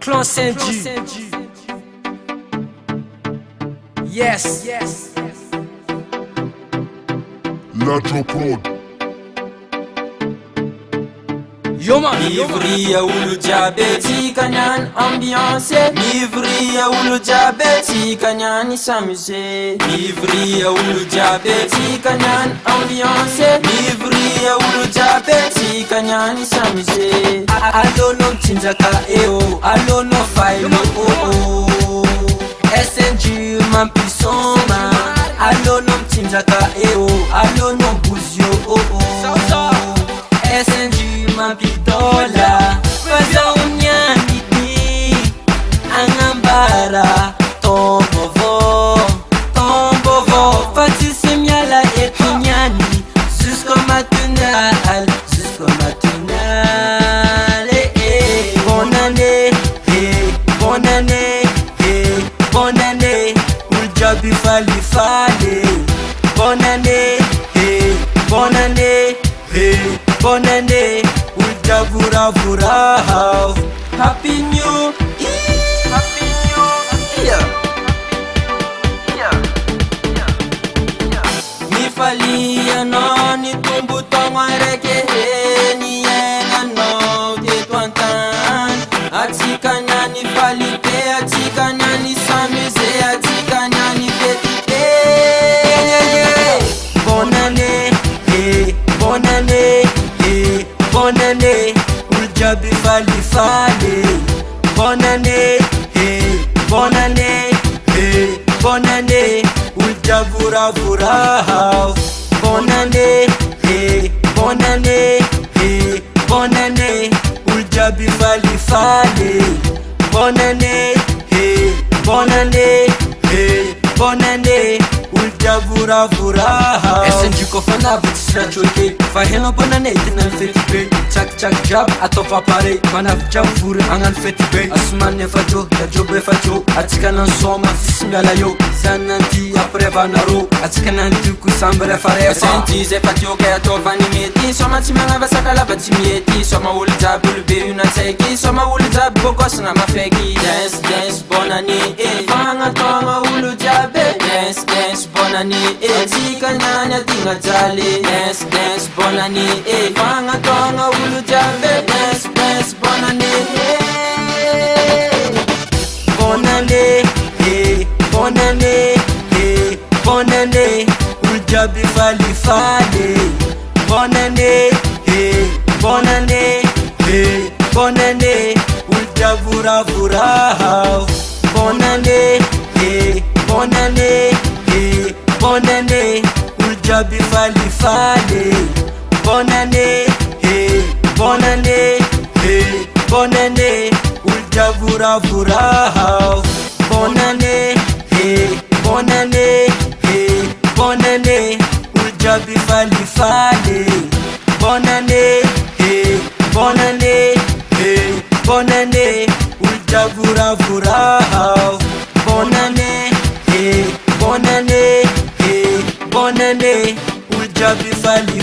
Clan Saint-G. Yes. Ladjo Prod. Yo man. Mivria ulu diabeti kanyan ambiance. Mivria ulu diabeti kanyan s'amuser. Mivria ulu diabeti kanyan ambiance. Mivria ulu diabeti kanyan s'amuser. Allo no tinzaka eo, allo no failo oh. SNG man pisoma. Allo no tinzaka eo, allo no buzio oh. SNG mapitola faza unyani angambara tombovo fatise miala etunyani jusqu'au matinal bonne année uljabi fali bonne année bonne année, ulja vura. Happy New Year. Happy New Year. Ni fali no ni tumbu tongo reke ni yenga no de twantan. Atikanya ni fali te, atikanya ni s'amuser, atikanya ni fêter. Bonne année, bonne année, uljabi fali. Bonne année, bonne année, ulja vura. Bonne année, uljabi fali. Bonne année, ulja vura. SNG kofana vutisira choke faheno bonne année tinal feti be chak jab atofa pare manaf jab fure angan feti be asman fajo ya jobe fajo atikana soma singala yo zananti apre vanaro atikana tuku sambre fare SNG ze fatio ke to vani meti soma timanga vasakala batimieti soma ulza bulbe una teki soma ulza bokosna mafeki dance bonne année fanga tonga ulza be dance bonne année atikana nya tinga jali dance bonne année fanga tonga ulu jambe dance bonne année uljabi fali bonne année ulja vura bonne année uljabi fali bonne année ulja vura bonne année uljabi fali bonne année ulja vura bonne année uljabi fali